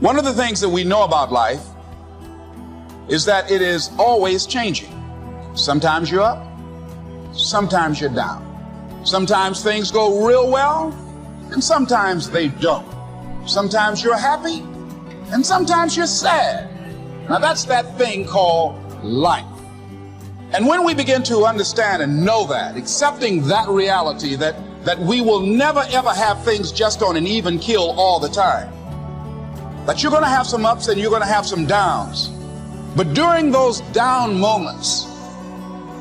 One of the things that we know about life is that it is always changing. Sometimes you're up, sometimes you're down. Sometimes things go real well, and sometimes they don't. Sometimes you're happy, and sometimes you're sad. Now that's that thing called life. And when we begin to understand and know that, accepting that reality that we will never ever have things just on an even keel all the time, that you're going to have some ups and you're going to have some downs. But during those down moments,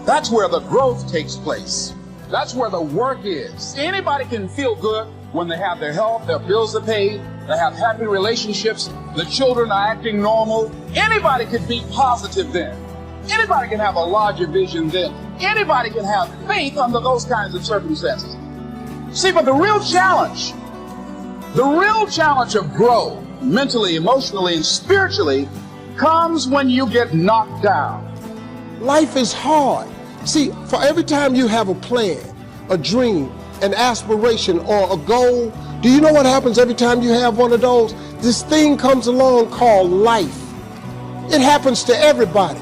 that's where the growth takes place. That's where the work is. Anybody can feel good when they have their health, their bills are paid, they have happy relationships, the children are acting normal. Anybody can be positive then. Anybody can have a larger vision then. Anybody can have faith under those kinds of circumstances. See, but the real challenge of growth, mentally, emotionally, and spiritually, comes when you get knocked down. Life is hard. See, for every time you have a plan, a dream, an aspiration, or a goal, do you know what happens every time you have one of those? This thing comes along called life. It happens to everybody.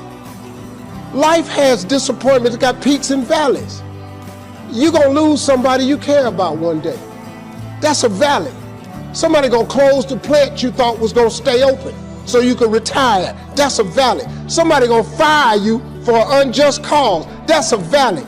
Life has disappointments. It's got peaks and valleys. You're going to lose somebody you care about one day. That's a valley. Somebody going to close the plant you thought was going to stay open so you could retire. That's a valley. Somebody going to fire you for an unjust cause. That's a valley.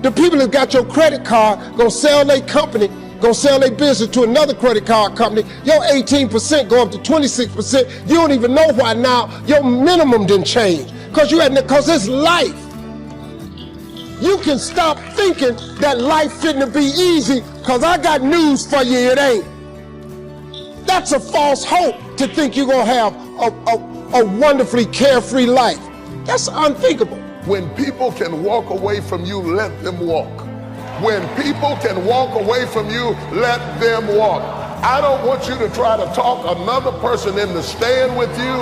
The people that got your credit card going to sell their company, going to sell their business to another credit card company. Your 18% go up to 26%. You don't even know why now your minimum didn't change. Because it's life. You can stop thinking that life fitting to be easy, because I got news for you, it ain't. That's a false hope to think you're going to have a wonderfully carefree life. That's unthinkable. When people can walk away from you, let them walk. When people can walk away from you, let them walk. I don't want you to try to talk another person into staying with you,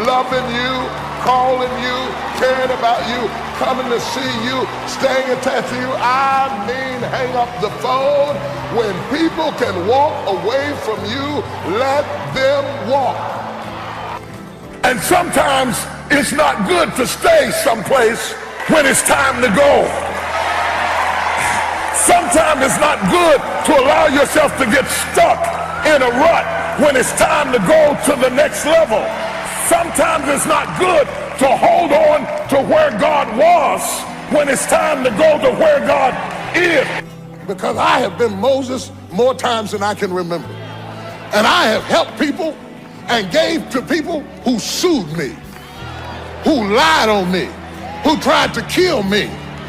loving you, calling you, caring about you, coming to see you, staying attached to you. I mean, hang up the phone. When people can walk away from you, let them walk. And sometimes it's not good to stay someplace when it's time to go. Sometimes it's not good to allow yourself to get stuck in a rut when it's time to go to the next level. Sometimes it's not good to hold on to where God was when it's time to go to where God is. Because I have been Moses more times than I can remember. And I have helped people and gave to people who sued me, who lied on me, who tried to kill me,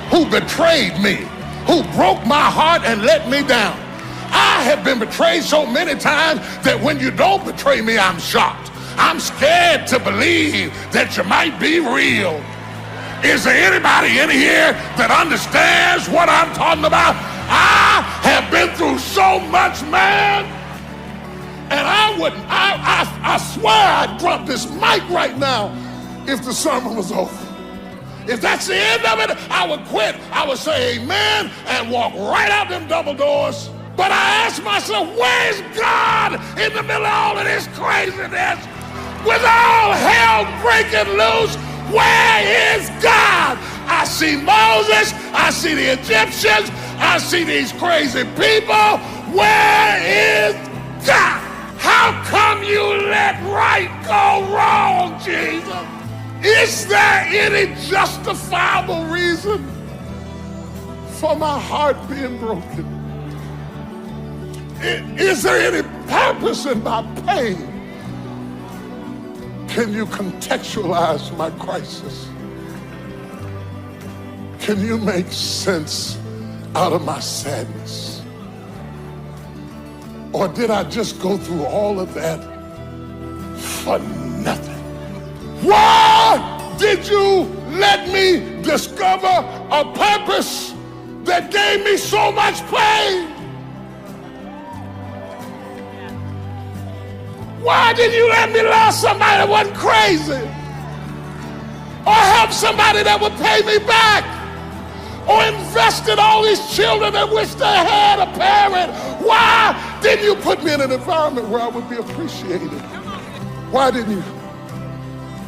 who betrayed me, who broke my heart and let me down. I have been betrayed so many times that when you don't betray me, I'm shocked. I'm scared to believe that you might be real. Is there anybody in here that understands what I'm talking about? I have been through so much, man. And I swear I'd drop this mic right now if the sermon was over. If that's the end of it, I would quit. I would say amen and walk right out them double doors. But I ask myself, where's God in the middle of all of this craziness? With all hell breaking loose, where is God? I see Moses, I see the Egyptians, I see these crazy people. Where is God? How come you let right go wrong, Jesus? Is there any justifiable reason for my heart being broken? Is there any purpose in my pain? Can you contextualize my crisis? Can you make sense out of my sadness? Or did I just go through all of that for nothing? Why did you let me discover a purpose that gave me so much pain? Why did you let me love somebody that wasn't crazy? Or help somebody that would pay me back? Or invest in all these children that wish they had a parent? Why didn't you put me in an environment where I would be appreciated? Why didn't you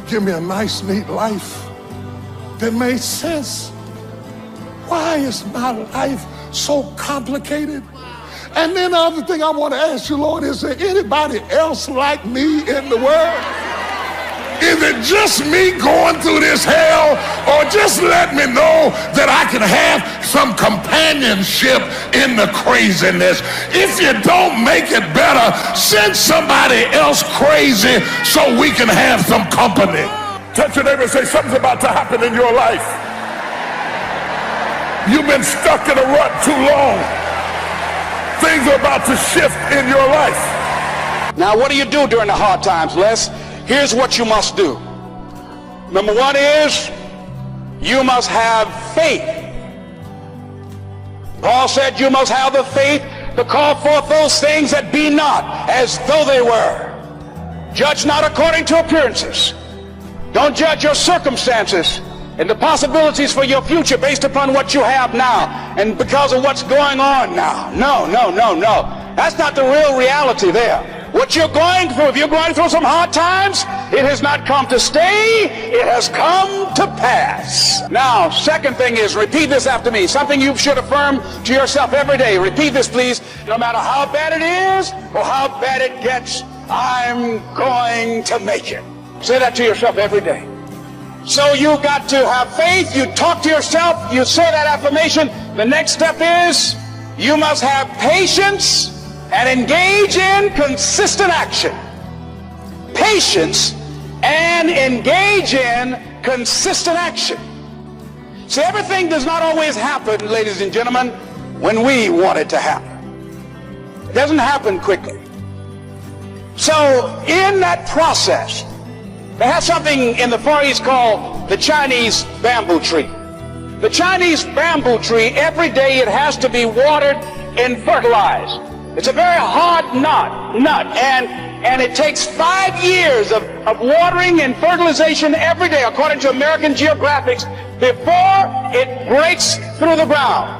give me a nice, neat life that made sense? Why is my life so complicated? And then the other thing I want to ask you, Lord, is there anybody else like me in the world? Is it just me going through this hell, or just let me know that I can have some companionship in the craziness? If you don't make it better, send somebody else crazy so we can have some company. Touch your neighbor and say, something's about to happen in your life. You've been stuck in a rut too long. Things are about to shift in your life. Now, what do you do during the hard times, Les? Here's what you must do. Number one is you must have faith. Paul said you must have the faith to call forth those things that be not as though they were. Judge not according to appearances. Don't judge your circumstances and the possibilities for your future based upon what you have now and because of what's going on now. No. That's not the real reality there. What you're going through, if you're going through some hard times, it has not come to stay, it has come to pass. Now, second thing is, repeat this after me. Something you should affirm to yourself every day. Repeat this, please. No matter how bad it is or how bad it gets, I'm going to make it. Say that to yourself every day. So you've got to have faith. You talk to yourself. You say that affirmation. The next step is you must have patience and engage in consistent action. Patience and engage in consistent action. See, everything does not always happen, ladies and gentlemen, when we want it to happen. It doesn't happen quickly. So in that process, they have something in the Far East called the Chinese bamboo tree. The Chinese bamboo tree, every day it has to be watered and fertilized. It's a very hard nut, and it takes 5 years of watering and fertilization every day, according to American Geographics, before it breaks through the ground.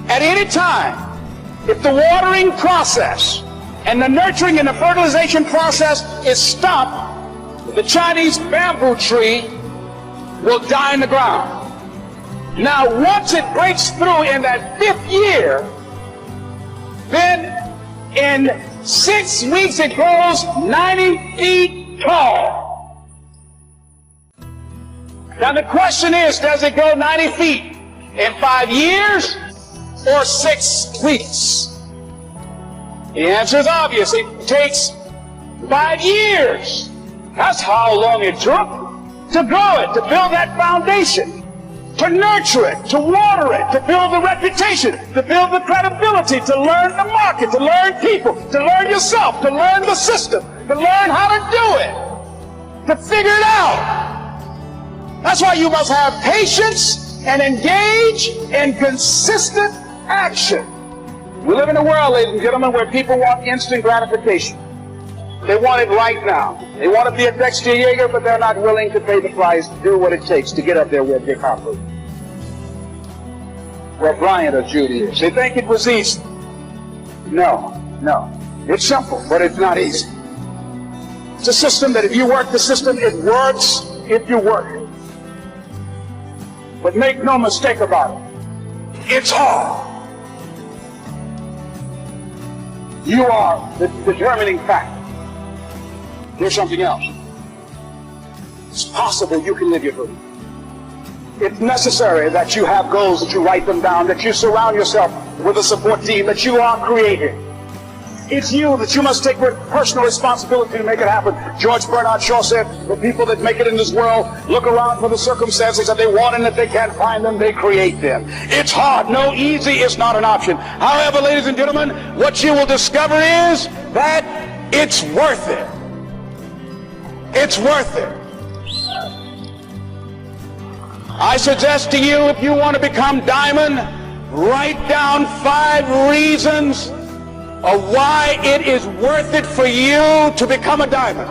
At any time, if the watering process and the nurturing and the fertilization process is stopped, the Chinese bamboo tree will die in the ground. Now, once it breaks through in that 5th year, then in 6 weeks it grows 90 feet tall. Now the question is, does it grow 90 feet in 5 years or 6 weeks? The answer is obvious. It takes 5 years. That's how long it took to grow it, to build that foundation, to nurture it, to water it, to build the reputation, to build the credibility, to learn the market, to learn people, to learn yourself, to learn the system, to learn how to do it, to figure it out. That's why you must have patience and engage in consistent action. We live in a world, ladies and gentlemen, where people want instant gratification. They want it right now. They want to be a Dexter Yeager, but they're not willing to pay the price, to do what it takes to get up there where Dick Harper, where Bryant or Judy is. They think it was easy. No. It's simple, but it's not easy. It's a system that if you work the system, it works if you work it. But make no mistake about it, it's hard. You are the determining factor. Here's something else. It's possible you can live your dream. It's necessary that you have goals, that you write them down, that you surround yourself with a support team, that you are creating. It's you that you must take personal responsibility to make it happen. George Bernard Shaw said, the people that make it in this world look around for the circumstances that they want, and if they can't find them, they create them. It's hard. No, easy is not an option. However, ladies and gentlemen, what you will discover is that it's worth it. It's worth it. I suggest to you, if you want to become diamond, write down 5 reasons of why it is worth it for you to become a diamond,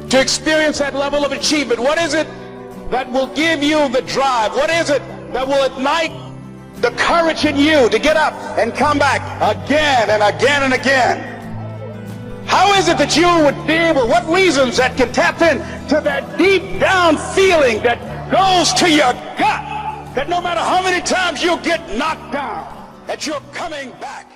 to experience that level of achievement. What is it that will give you the drive? What is it that will ignite the courage in you to get up and come back again and again and again? How is it that you would be able, what reasons that can tap in to that deep down feeling that goes to your gut, that no matter how many times you get knocked down, that you're coming back?